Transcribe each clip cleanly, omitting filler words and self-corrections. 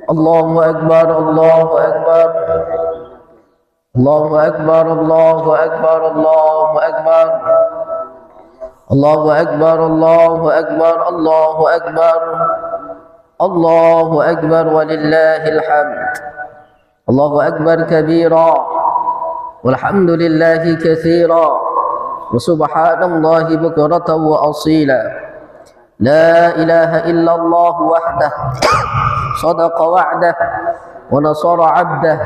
Allahu Akbar, Allahu Akbar. Allahu Akbar, Allahu Akbar, Allahu Akbar. Allahu Akbar, Allahu Akbar, Allahu Akbar. Allahu Akbar walillahil hamd. Allahu Akbar kabira. Walhamdulillahi katsira. Wa subhanallahi bukratan wa asila. La ilaha illallah wahdah. Sadaqa wa'dah. Wa nasara 'abdah.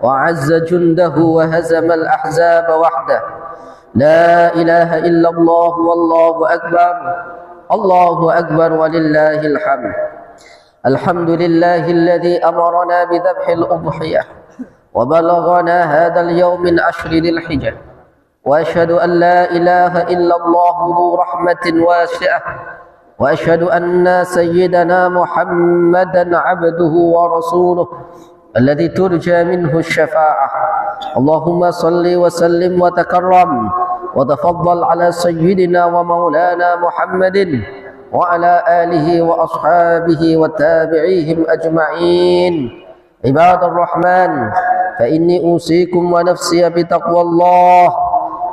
Wa 'azza jundahu wa hazama al-ahzaba wahdah. La ilaha illallah wallahu akbar. Allahu akbar walillahil hamd. Alhamdulillahilladzi amarna bidhabhil udhiyah wa balaghana hadzal yawm min ashri dhil hijjah. Wa asyhadu an la ilaha illallah dhu rahmatin wasi'ah. Wa asyhadu anna sayyidana Muhammadan 'abduhu wa rasuluh alladzi turja minhu asy-syafa'ah. Allahumma salli wa sallim wa takarram wa tafaddal ala sayyidina wa maulana Muhammadin wa ala alihi wa ashabihi wa tabi'ihim ajma'in. Ibadur rahman, fa inni usikum wa nafsi bi taqwallah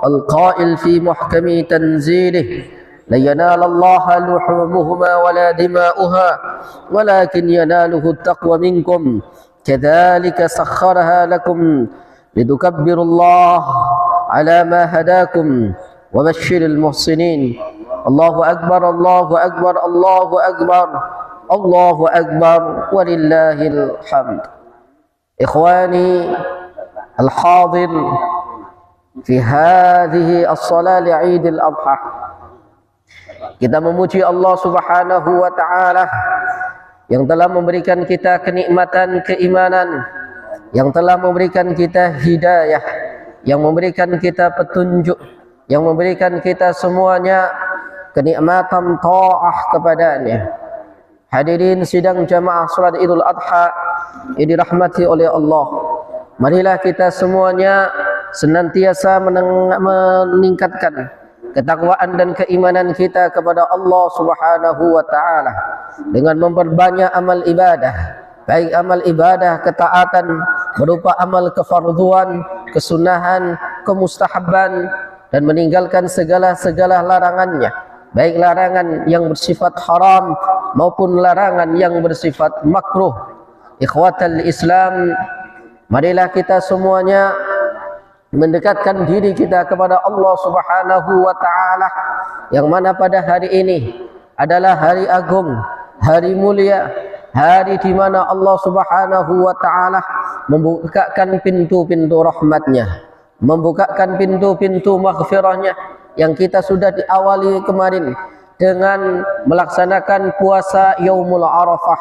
al-qa'il fi muhkami tanzilih. La yanala Allah luhumuhuma wa la dima'uha walakin yanaluhu at-taqwa minkum. Kadzalika sakhkharaha lakum litukabbirullaha ala ma hadakum wa basyiril muhsinin. Allahu akbar, Allahu akbar, Allahu akbar, Allahu akbar walillahil hamd. Ikhwani al-hadir fi hadhihi as-salah li'id al-adha. Kita memuji Allah Subhanahu wa taala yang telah memberikan kita kenikmatan keimanan, yang telah memberikan kita hidayah, yang memberikan kita petunjuk, yang memberikan kita semuanya kenikmatan ta'ah kepadanya. Hadirin sidang jamaah salat Idul Adha yang dirahmati oleh Allah, marilah kita semuanya senantiasa meningkatkan ketakwaan dan keimanan kita kepada Allah Subhanahu wa taala dengan memperbanyak amal ibadah, baik amal ibadah ketaatan berupa amal kefarduan, kesunahan, kemustahaban, dan meninggalkan segala larangannya, baik larangan yang bersifat haram maupun larangan yang bersifat makruh. Ikhwatal Islam, marilah kita semuanya mendekatkan diri kita kepada Allah Subhanahu wa taala, yang mana pada hari ini adalah hari agung, hari mulia, hari di mana Allah Subhanahu wa taala membukakan pintu-pintu rahmatnya, membukakan pintu-pintu maghfirahnya, yang kita sudah diawali kemarin dengan melaksanakan puasa Yaumul Arafah,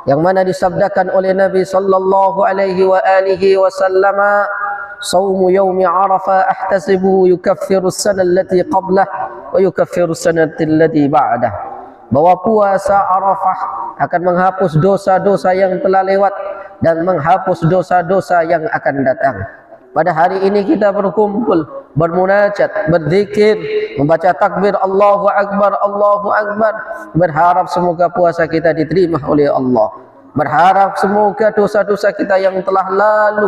yang mana disabdakan oleh Nabi sallallahu alaihi wa alihi wasallam, "Shaumu yaumi Arafah ahtasibu yukaffiru as-sana allati qablah wa yukaffiru as-sanata allati ba'dah." Bahwa puasa Arafah akan menghapus dosa-dosa yang telah lewat dan menghapus dosa-dosa yang akan datang. Pada hari ini kita berkumpul, bermunajat, berzikir, membaca takbir Allahu Akbar, Allahu Akbar, berharap semoga puasa kita diterima oleh Allah, berharap semoga dosa-dosa kita yang telah lalu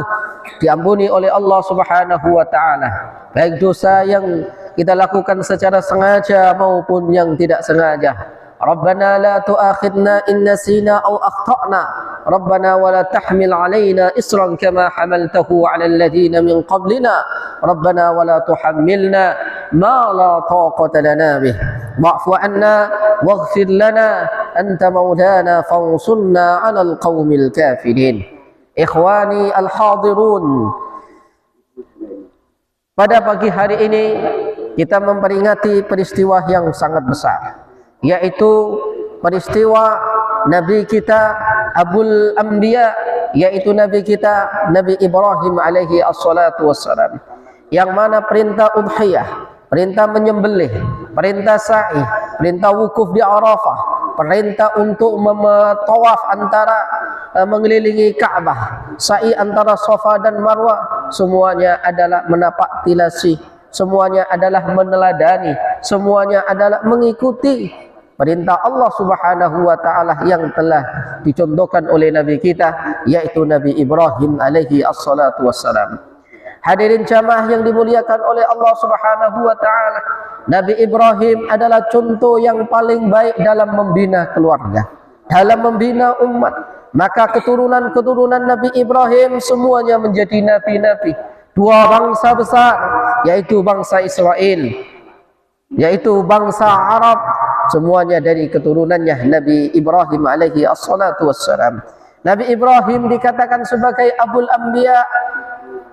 diampuni oleh Allah Subhanahu wa taala, baik dosa yang kita lakukan secara sengaja maupun yang tidak sengaja. Rabbana la tu'akhidna in nasina aw akhtana. Rabbana wa la tahmil 'alaina isran kama hamaltahu 'alal ladzina min qablina. Rabbana wa la tuhammilna ma la taqata lana bih. Wa'fu 'anna waghfir lana anta maulana fansurna 'alal qaumil kafirin. Ikhwani al-hadirun, pada pagi hari ini kita memperingati peristiwa yang sangat besar, yaitu peristiwa Nabi kita Abul Anbiya, yaitu Nabi kita Nabi Ibrahim alaihi assalatu wassalam, yang mana perintah udhiyah, perintah menyembelih, perintah sa'i, perintah wukuf di Arafah, perintah untuk tawaf antara mengelilingi Ka'bah, sa'i antara Safa dan Marwah, semuanya adalah menapak tilasi, semuanya adalah meneladani, semuanya adalah mengikuti perintah Allah Subhanahu wa taala yang telah dicontohkan oleh Nabi kita, yaitu Nabi Ibrahim alaihi assalatu wassalam. Hadirin jamaah yang dimuliakan oleh Allah Subhanahu wa taala, Nabi Ibrahim adalah contoh yang paling baik dalam membina keluarga, dalam membina umat. Maka keturunan-keturunan Nabi Ibrahim semuanya menjadi nabi-nabi. Dua bangsa besar, yaitu bangsa Israel, yaitu bangsa Arab, semuanya dari keturunannya Nabi Ibrahim alaihi assalatu wassalam. Nabi Ibrahim dikatakan sebagai Abul Anbiya,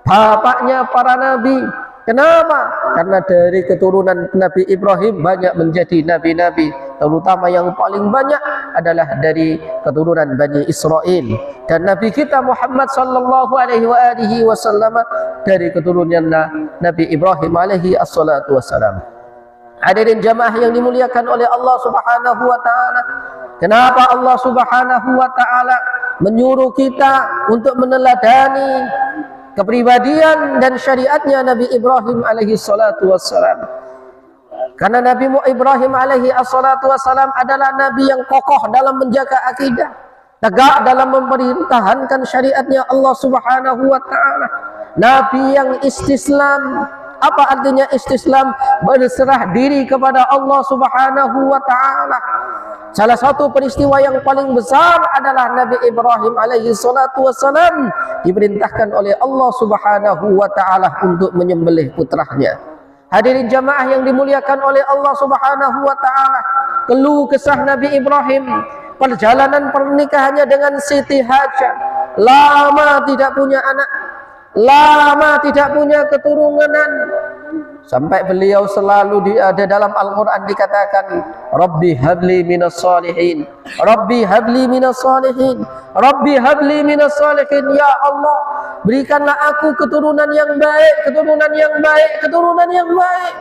bapaknya para nabi. Kenapa? Karena dari keturunan Nabi Ibrahim banyak menjadi nabi-nabi, terutama yang paling banyak adalah dari keturunan Bani Israel. Dan Nabi kita Muhammad sallallahu alaihi wasallam dari keturunan Nabi Ibrahim alaihi assalatu wassalam. Hadirin jamaah yang dimuliakan oleh Allah Subhanahu wa taala, kenapa Allah Subhanahu wa taala menyuruh kita untuk meneladani kepribadian dan syariatnya Nabi Ibrahim alaihi salatu wassalam? Karena Nabi Ibrahim alaihi salatu wassalam adalah Nabi yang kokoh dalam menjaga akidah, tegak dalam memerintahkan syariatnya Allah Subhanahu wa ta'ala. Nabi yang istislam. Apa artinya istislam? Berserah diri kepada Allah Subhanahu wa ta'ala. Salah satu peristiwa yang paling besar adalah Nabi Ibrahim alaihi salatu wassalam diperintahkan oleh Allah Subhanahu wa ta'ala untuk menyembelih putranya. Hadirin jamaah yang dimuliakan oleh Allah Subhanahu wa ta'ala, keluh kesah Nabi Ibrahim, perjalanan pernikahannya dengan Siti Hajar, lama tidak punya anak, lama tidak punya keturunan, sampai beliau selalu ada dalam Al-Quran dikatakan, Rabbi habli minas salihin, Rabbi habli minas salihin, Rabbi habli minas salihin. Ya Allah, berikanlah aku keturunan yang baik, keturunan yang baik, keturunan yang baik.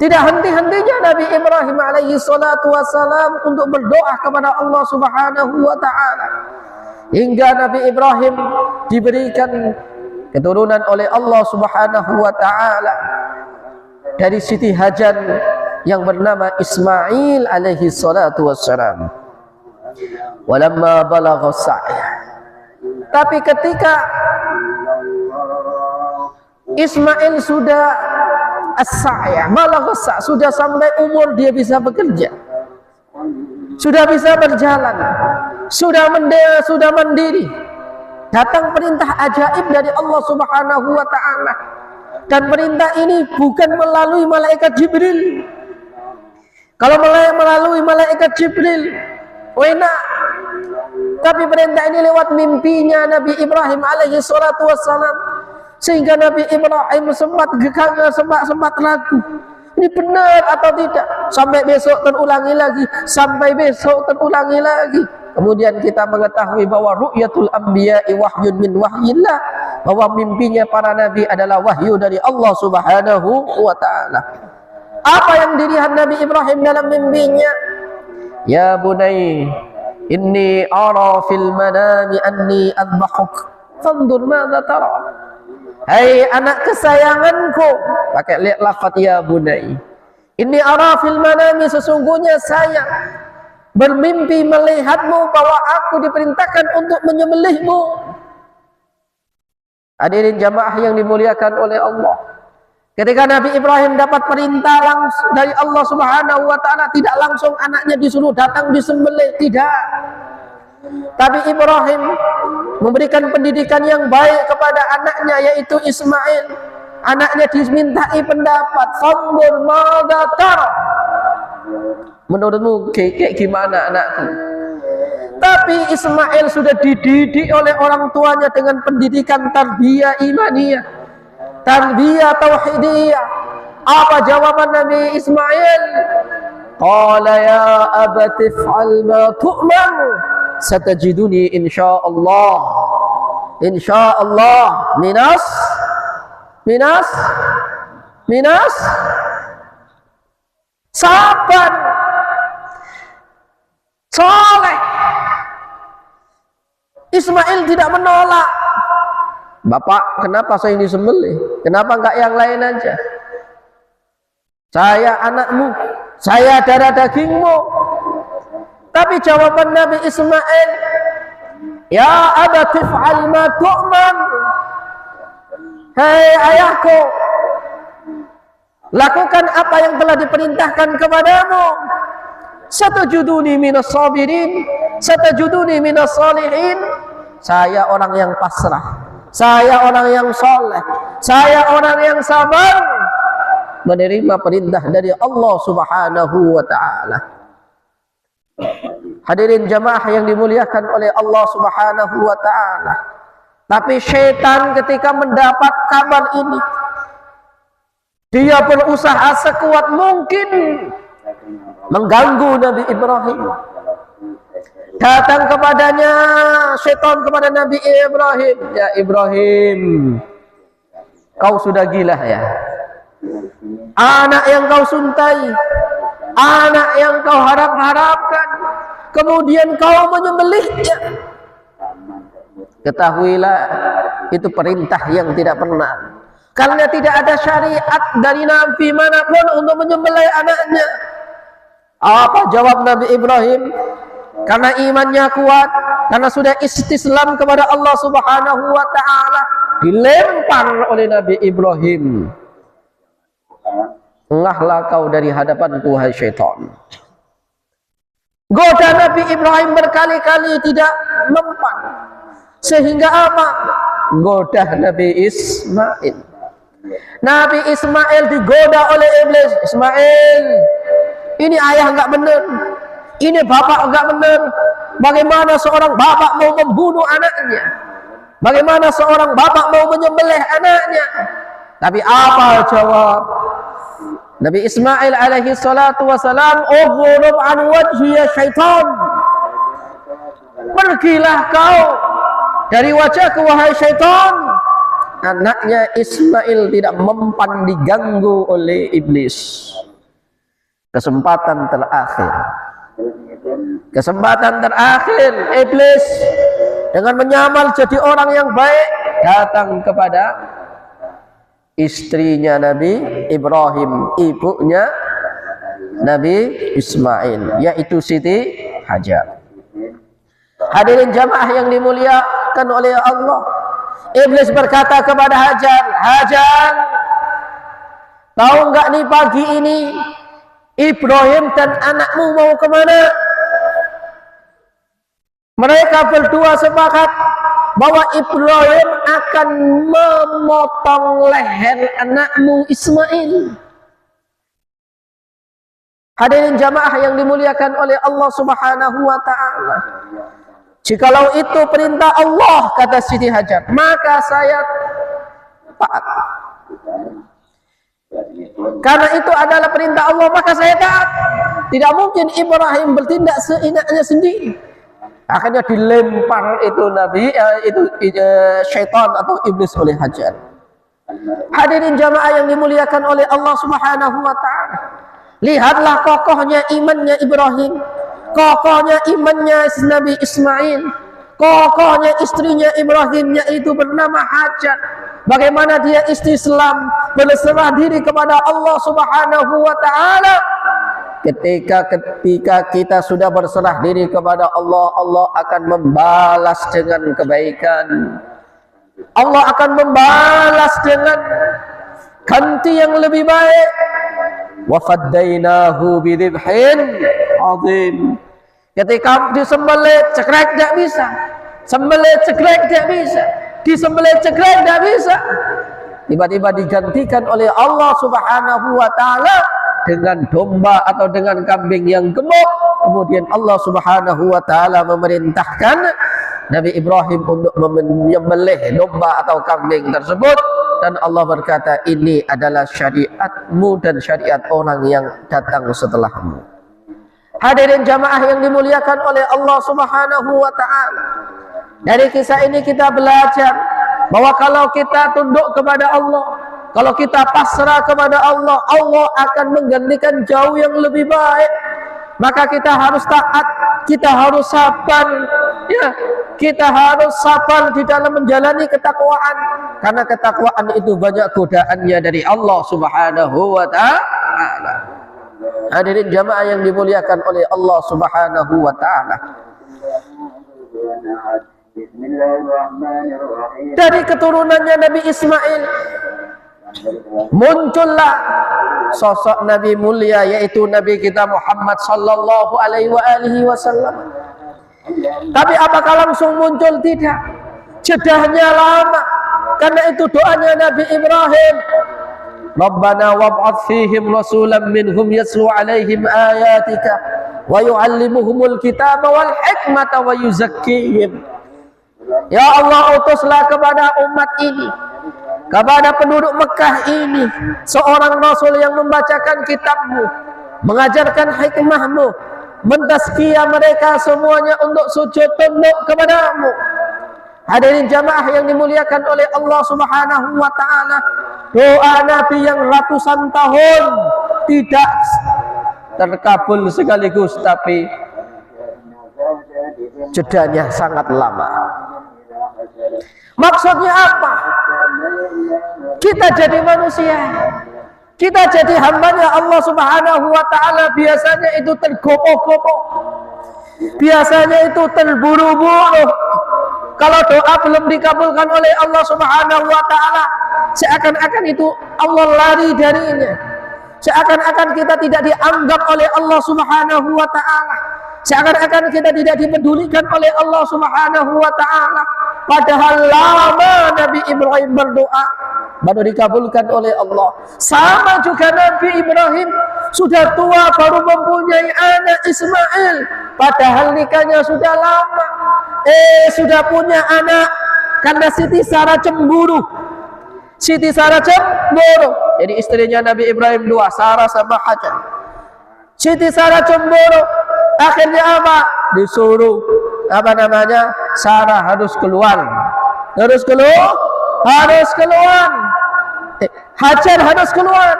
Tidak henti-hentinya Nabi Ibrahim alaihi salatu wassalam untuk berdoa kepada Allah Subhanahu wa ta'ala, hingga Nabi Ibrahim diberikan keturunan oleh Allah Subhanahu wa ta'ala dari Siti Hajar yang bernama Ismail alaihi salatu wassalam. Walamma balagha sa'i, tapi ketika Ismail sudah as-sa'ya, balagha sa', sudah sampai umur dia bisa bekerja, sudah bisa berjalan, sudah mandiri, datang perintah ajaib dari Allah Subhanahu wa ta'ala. Dan perintah ini bukan melalui malaikat Jibril. Kalau melalui malaikat Jibril, enak. Tapi perintah ini lewat mimpinya Nabi Ibrahim alaihi salatu wassalam, sehingga Nabi Ibrahim sempat gegabah, sempat ragu, ini benar atau tidak. Sampai besok terulangi lagi, sampai besok terulangi lagi. Kemudian kita mengetahui bahwa ru'yatul anbiya'i wahyun min wahyillah, bahwa mimpinya para nabi adalah wahyu dari Allah Subhanahu wa ta'ala. Apa yang dilihat Nabi Ibrahim dalam mimpinya? Ya bunai, inni ara fil manami anni adbahuk, fandur madza tara. Hai anak kesayanganku, pakai lihat lafaz ya bunai. Inni ara fil manami, sesungguhnya saya bermimpi melihatmu bahwa aku diperintahkan untuk menyembelihmu. Hadirin jamaah yang dimuliakan oleh Allah, ketika Nabi Ibrahim dapat perintah langsung dari Allah Subhanahu wa ta'ala, tidak langsung anaknya disuruh datang disembelih, tidak. Tapi Ibrahim memberikan pendidikan yang baik kepada anaknya, yaitu Ismail. Anaknya dimintai pendapat, fandur madza tara, menurutmu kayak gimana anakku? Tapi Ismail sudah dididik oleh orang tuanya dengan pendidikan tarbiyah imaniyah, tarbiyah tauhidiyah. Apa jawaban Nabi Ismail? Qala ya abati if'al ma tu'mar, satajiduni insyaallah minas sabar, soleh. Ismail tidak menolak. Bapak, kenapa saya disembelih? Kenapa enggak yang lain aja? Saya anakmu, saya darah dagingmu. Tapi jawaban Nabi Ismail, ya abati fa'al ma tu'man. Hei ayahku, lakukan apa yang telah diperintahkan kepadamu. Satajuduni minas sabirin, satajuduni minas salihin. Saya orang yang pasrah, saya orang yang soleh, saya orang yang sabar menerima perintah dari Allah Subhanahu wa ta'ala. Hadirin jamaah yang dimuliakan oleh Allah Subhanahu wa ta'ala. Tapi syaitan ketika mendapat kabar ini, dia berusaha sekuat mungkin mengganggu Nabi Ibrahim. Datang kepadanya syaitan kepada Nabi Ibrahim, ya Ibrahim, kau sudah gila ya. Anak yang kau suntai, anak yang kau harap-harapkan, kemudian kau menyembelihnya. Ketahuilah, itu perintah yang tidak pernah, karena tidak ada syariat dari Nabi manapun untuk menyembelih anaknya. Apa jawab Nabi Ibrahim? Karena imannya kuat, karena sudah istislam kepada Allah Subhanahu wa ta'ala, dilempar oleh Nabi Ibrahim. Engahlah kau dari hadapanku, hai syaitan. Goda Nabi Ibrahim berkali-kali tidak mempan. Sehingga apa? Goda Nabi Ismail. Nabi Ismail digoda oleh iblis. Ismail, ini ayah enggak benar, ini bapak enggak benar. Bagaimana seorang bapak mau membunuh anaknya? Bagaimana seorang bapak mau menyembelih anaknya? Tapi apa jawab Nabi Ismail alaihi salatu wasalam? Udhurub an wajhi ya syaitan. Pergilah kau dari wajahku, wahai syaitan. Anaknya Ismail tidak mempan diganggu oleh iblis. Kesempatan terakhir, kesempatan terakhir, iblis dengan menyamar jadi orang yang baik datang kepada istrinya Nabi Ibrahim, ibunya Nabi Ismail, yaitu Siti Hajar. Hadirin jamaah yang dimuliakan oleh Allah, iblis berkata kepada Hajar, Hajar, tahu enggak nih pagi ini Ibrahim dan anakmu mau kemana? Mereka berdua sepakat bahwa Ibrahim akan memotong leher anakmu Ismail. Hadirin jamaah yang dimuliakan oleh Allah Subhanahu wa ta'ala, jikalau itu perintah Allah, kata Siti Hajar, maka saya taat. Karena itu adalah perintah Allah, maka saya taat. Tidak mungkin Ibrahim bertindak seenaknya sendiri. Akhirnya dilempar itu syaitan atau iblis oleh Hajar. Hadirin jamaah yang dimuliakan oleh Allah Subhanahu wa ta'ala, lihatlah kokohnya imannya Ibrahim, kokohnya imannya Nabi Ismail, kokohnya istrinya Ibrahim, yaitu bernama Hajar. Bagaimana dia istislam, berserah diri kepada Allah Subhanahu wa ta'ala. Ketika kita sudah berserah diri kepada Allah, Allah akan membalas dengan kebaikan. Allah akan membalas dengan ganti yang lebih baik. Wa faddainahu bidzibhin azim. Ketika disembelih cekrek tidak bisa, sembelih cekrek tidak bisa, disembelih cekrek tidak bisa, tiba-tiba digantikan oleh Allah Subhanahu wa ta'ala dengan domba atau dengan kambing yang gemuk. Kemudian Allah Subhanahu wa ta'ala memerintahkan Nabi Ibrahim untuk menyembelih domba atau kambing tersebut, dan Allah berkata, ini adalah syariatmu dan syariat orang yang datang setelahmu. Hadirin jamaah yang dimuliakan oleh Allah Subhanahu wa ta'ala, dari kisah ini kita belajar bahwa kalau kita tunduk kepada Allah, kalau kita pasrah kepada Allah, Allah akan menggantikan jauh yang lebih baik. Maka kita harus taat, kita harus sabar, ya, kita harus sabar di dalam menjalani ketakwaan, karena ketakwaan itu banyak godaannya dari Allah Subhanahu wa ta'ala. Hadirin jamaah yang dimuliakan oleh Allah Subhanahu wa taala. Dari keturunannya Nabi Ismail muncullah sosok Nabi mulia, yaitu Nabi kita Muhammad sallallahu alaihi wasallam. Tapi apakah langsung muncul? Tidak. Jedahnya lama. Karena itu doanya Nabi Ibrahim, Rabbana wab'ath fihim rasulan minhum yatlu alaihim ayatika wa yu'allimuhumul kitaba wal hikmata wa yuzakkihim. Ya Allah, utuslah kepada umat ini, kepada penduduk Mekah ini, seorang Rasul yang membacakan kitabmu, mengajarkan hikmahmu, mentazkiyah mereka semuanya untuk sujud tunduk kepadamu. Hadirin jamaah yang dimuliakan oleh Allah Subhanahu wa taala, doa Nabi yang ratusan tahun tidak terkabul sekaligus, tapi jedanya sangat lama. Maksudnya apa? Kita jadi manusia, kita jadi hambanya Allah Subhanahu wa taala, biasanya itu tergopoh-gopoh, biasanya itu terburu-buru. Kalau doa belum dikabulkan oleh Allah Subhanahu wa taala, seakan-akan itu Allah lari darinya. Seakan-akan kita tidak dianggap oleh Allah Subhanahu wa taala. Seakan-akan kita tidak dipedulikan oleh Allah Subhanahu wa taala. Padahal lama Nabi Ibrahim berdoa baru dikabulkan oleh Allah. Sama juga Nabi Ibrahim sudah tua baru mempunyai anak Ismail, padahal nikahnya sudah lama. Sudah punya anak karena Siti Sarah cemburu. Siti Sarah cemburu. Jadi istrinya Nabi Ibrahim dua, Sarah sama Hajar. Siti Sarah cemburu. Akhirnya apa? Disuruh Sarah harus keluar. Harus keluar. Hajar harus keluar.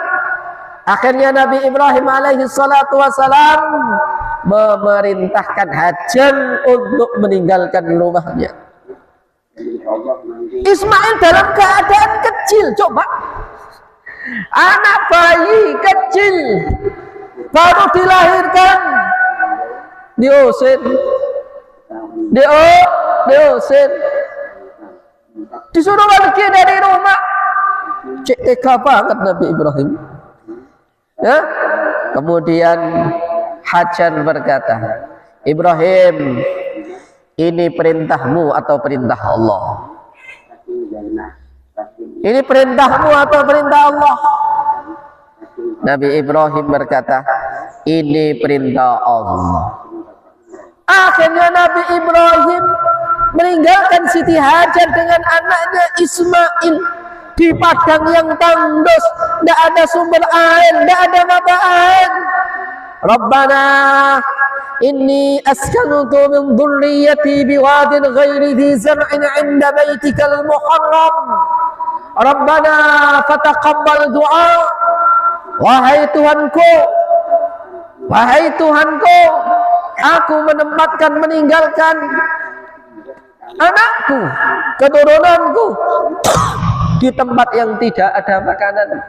Akhirnya Nabi Ibrahim alaihi salatu wassalam memerintahkan Hajar untuk meninggalkan rumahnya. Ismail dalam keadaan kecil, coba. Anak bayi kecil baru dilahirkan, diusir, disuruh pergi dari rumah. Cek tega banget Nabi Ibrahim. Ya? Kemudian Hajar berkata, Ibrahim, ini perintahmu atau perintah Allah? Ini perintahmu atau perintah Allah? Nabi Ibrahim berkata, ini perintah Allah. Akhirnya Nabi Ibrahim meninggalkan Siti Hajar dengan anaknya Ismail di padang yang tandus, tidak ada sumber air, tidak ada mata air. Rabbana inni askantu min dhurriyyati biwadin ghairi dhi zar'in 'inda baitikal muharram. Rabbana fataqabbal du'a. Wahai Tuhanku, aku meninggalkan anakku, keturunanku di tempat yang tidak ada makanan,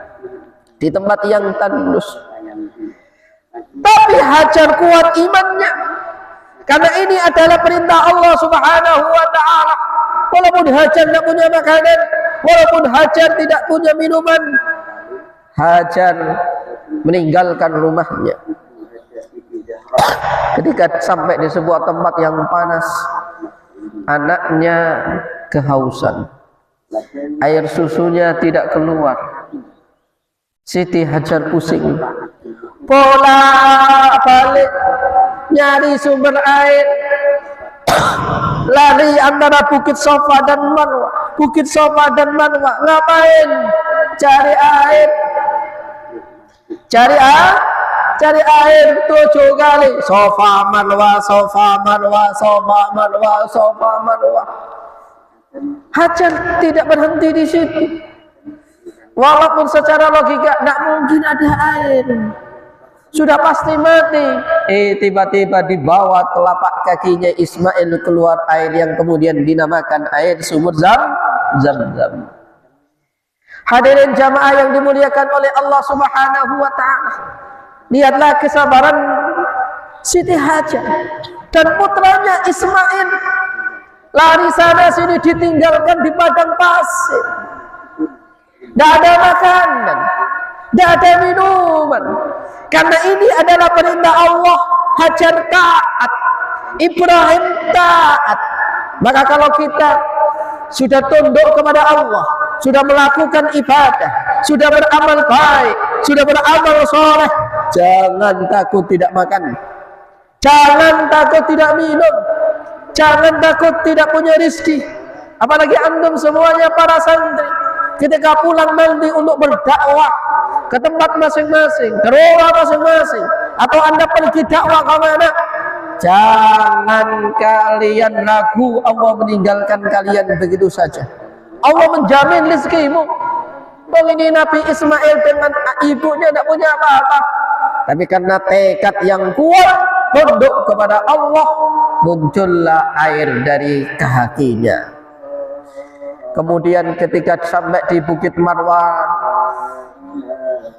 di tempat yang tandus. Tapi Hajar kuat imannya, karena ini adalah perintah Allah Subhanahu wa ta'ala. Walaupun Hajar tidak punya makanan, walaupun Hajar tidak punya minuman, Hajar meninggalkan rumahnya. Ketika sampai di sebuah tempat yang panas, anaknya kehausan, air susunya tidak keluar. Siti Hajar pusing, bolak-balik nyari sumber air, lari antara Bukit Safa dan Marwah, Bukit Safa dan Marwah. Ngapain? Cari air, cari air 7 kali. Safa Marwah, Safa Marwah, Safa Marwah, Safa Marwah. Hajar tidak berhenti di situ. Walaupun secara logika tidak mungkin ada air, sudah pasti mati. Tiba-tiba di bawah telapak kakinya Ismail keluar air yang kemudian dinamakan air sumur Zam-Zam. Hadirin jamaah yang dimuliakan oleh Allah Subhanahu wa ta'ala, Lihatlah kesabaran Siti Hajar dan putranya Ismail. Lari sana sini ditinggalkan di padang pasir. Tidak ada makanan, tidak ada minuman. Karena ini adalah perintah Allah. Hajar taat, Ibrahim taat. Maka kalau kita sudah tunduk kepada Allah, sudah melakukan ibadah, sudah beramal baik, sudah beramal soleh, jangan takut tidak makan, jangan takut tidak minum, jangan takut tidak punya rizki. Apalagi antum semuanya para santri, ketika pulang nanti untuk berdakwah ke tempat masing-masing, ke rumah masing-masing, atau anda pergi dakwah ke mana, jangan kalian ragu Allah meninggalkan kalian begitu saja. Allah menjamin rizkimu. Ini Nabi Ismail dengan ibunya tidak punya apa-apa, tapi karena tekad yang kuat tunduk kepada Allah, muncullah air dari kakinya. Kemudian ketika sampai di Bukit Marwah,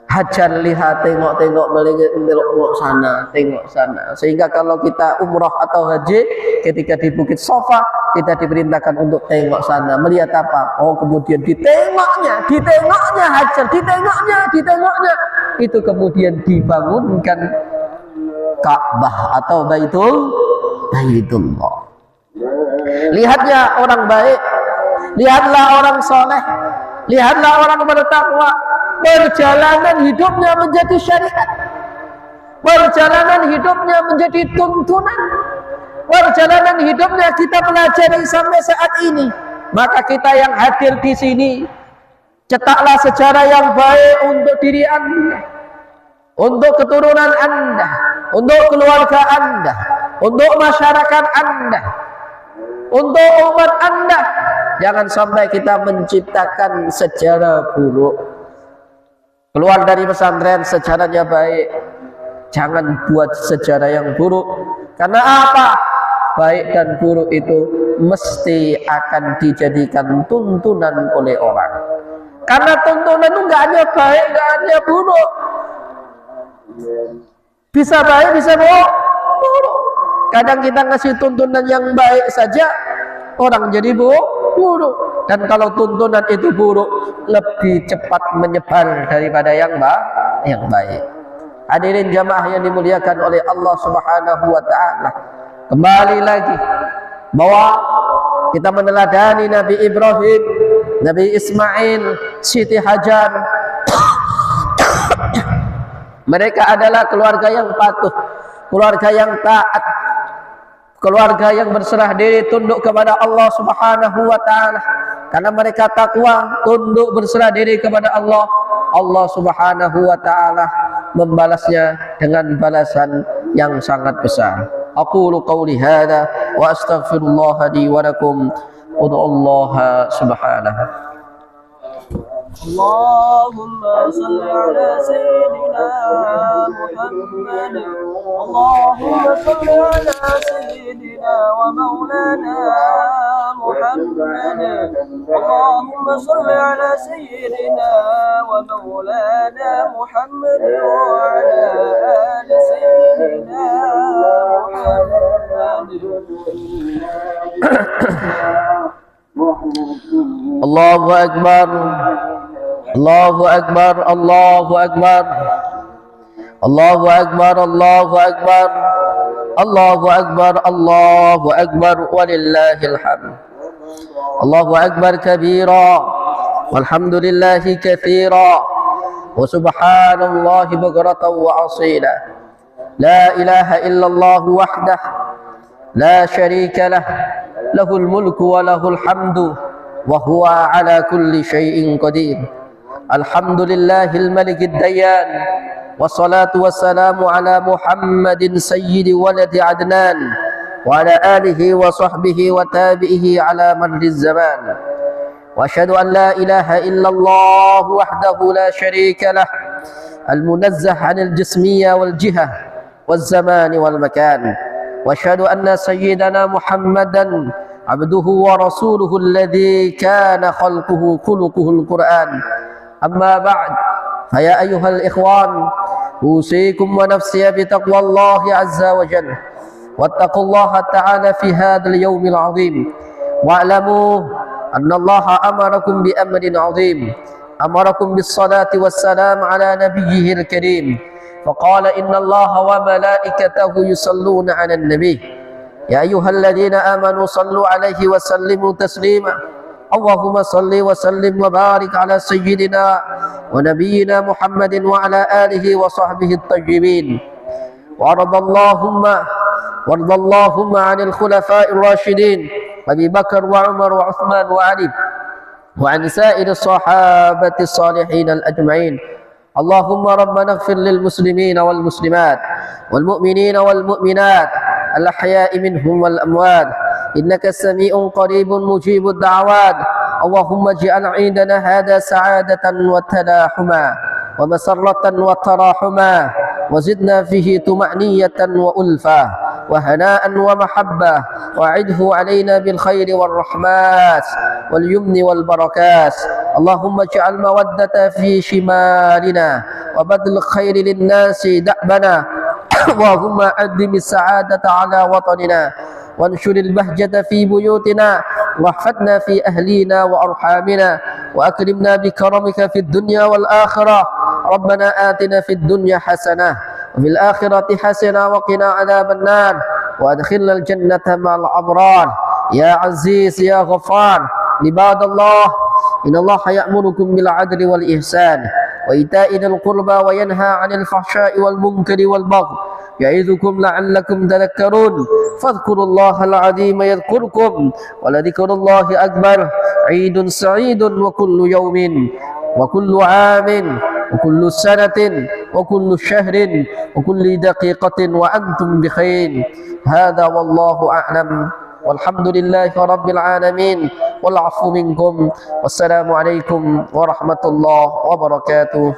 Hajar lihat, tengok-tengok, melingkar, tengok sana, tengok sana. Sehingga kalau kita umrah atau haji, ketika di Bukit Safa, kita diperintahkan untuk tengok sana. Melihat apa? Oh, kemudian ditengoknya Hajar, ditengoknya. Itu kemudian dibangunkan Ka'bah atau Baitullah. Lihatnya orang baik, lihatlah orang soleh, lihatlah orang bertakwa. Perjalanan hidupnya menjadi syariat, perjalanan hidupnya menjadi tuntunan, perjalanan hidupnya kita pelajari sampai saat ini. Maka kita yang hadir di sini, cetaklah sejarah yang baik untuk diri anda, untuk keturunan anda, untuk keluarga anda, untuk masyarakat anda, untuk umat anda. Jangan sampai kita menciptakan sejarah buruk. Keluar dari pesantren sejarahnya baik, jangan buat sejarah yang buruk. Karena apa? Baik dan buruk itu mesti akan dijadikan tuntunan oleh orang. Karena tuntunan itu nggak hanya baik, nggak hanya buruk. Bisa baik, bisa buruk. Kadang kita ngasih tuntunan yang baik saja, orang jadi buruk. Dan kalau tuntunan itu buruk, lebih cepat menyebar daripada yang baik. Hadirin jamaah yang dimuliakan oleh Allah Subhanahu wa ta'ala, kembali lagi bahwa kita meneladani Nabi Ibrahim, Nabi Ismail, Siti Hajar. Mereka adalah keluarga yang patuh, keluarga yang taat, keluarga yang berserah diri tunduk kepada Allah Subhanahu wa ta'ala. Karena mereka takwa, tunduk berserah diri kepada Allah, Allah Subhanahu wa ta'ala membalasnya dengan balasan yang sangat besar. Aqulu qawli hadha wa astaghfirullah li wa lakum. Ud'ullaha subhanahu. اللهم صل على سيدنا محمد. اللهم صل على سيدنا ومولانا محمد. اللهم صل على سيدنا ومولانا محمد وعلى آل سيدنا محمد. Allahu Akbar, Allahu Akbar, Allahu Akbar, Allahu Akbar, Allahu Akbar, Allahu Akbar, Allahu Akbar, walillahil hamd. Allahu Akbar kabira, walhamdulillahi katsira, wa subhanallahi bukratan wa asila. La ilaha illallah wahdah, la syarika lah, lahul mulku wa lahul hamdu, wa huwa ala kulli syai'in qadir. Alhamdulillahil malikid dayyan, wassalatu wassalamu ala Muhammadin sayyidi waladi Adnan, wa ala alihi wa sahbihi wa tabi'ihi ala marriz zaman. Wa asyhadu an la ilaha illallah wahdahu la syarika lah, al-munazzah 'anil jismiyya wal jihah waz zaman wal makan. Wa asyhadu anna sayyidana Muhammadan عبده ورسوله الذي كان خلقه خلقه القرآن. أما بعد فيا أيها الإخوان أوصيكم ونفسي بتقوى الله عز وجل، واتقوا الله تعالى في هذا اليوم العظيم، واعلموا أن الله أمركم بأمر عظيم، أمركم بالصلاة والسلام على نبيه الكريم، فقال إن الله وملائكته يصلون على النبي يا أيها الذين آمنوا صلوا عليه وسلموا تسليما. اللهم صل وسلم وبارك على سيدنا ونبينا محمد وعلى آله وصحبه الطيبين. وارض اللهم عن الخلفاء الراشدين أبي بكر وعمر وعثمان وعلي، وعن سائر الصحابة الصالحين الأجمعين. اللهم ربنا اغفر للمسلمين والمسلمات والمؤمنين والمؤمنات الأحياء منهم والأموات، إنك سميع قريب مجيب الدعوات. اللهم اجعل عيدنا هذا سعادة وتلاحما ومسرة وتراحما، وزدنا فيه طمأنينة وألفة وهناء ومحبة، وأعده علينا بالخير والرحمات واليمن والبركات. اللهم اجعل مودة في شمالنا وبذل الخير للناس دأبنا. اللهم أدم السعادة على وطننا، وانشر البهجة في بيوتنا، واحفظنا في أهلينا وأرحامنا، وأكرمنا بكرمك في الدنيا والآخرة. ربنا آتنا في الدنيا حسنة وفي الآخرة حسنة وقنا عذاب النار، وأدخلنا الجنة مع الأبرار يا عزيز يا غفار. عباد الله، إن الله يأمركم بالعدل والإحسان وإيتاء ذي القربى وينهى عن الفحشاء والمنكر والبغي، يعظكم لعلكم تذكرون. فاذكروا الله العظيم يذكركم، ولذكر الله أكبر. عيد سعيد وكل يوم وكل عام وكل سنة وكل شهر وكل دقيقة وأنتم بخير. هذا والله أعلم، والحمد لله رب العالمين، والعفو منكم، والسلام عليكم ورحمة الله وبركاته.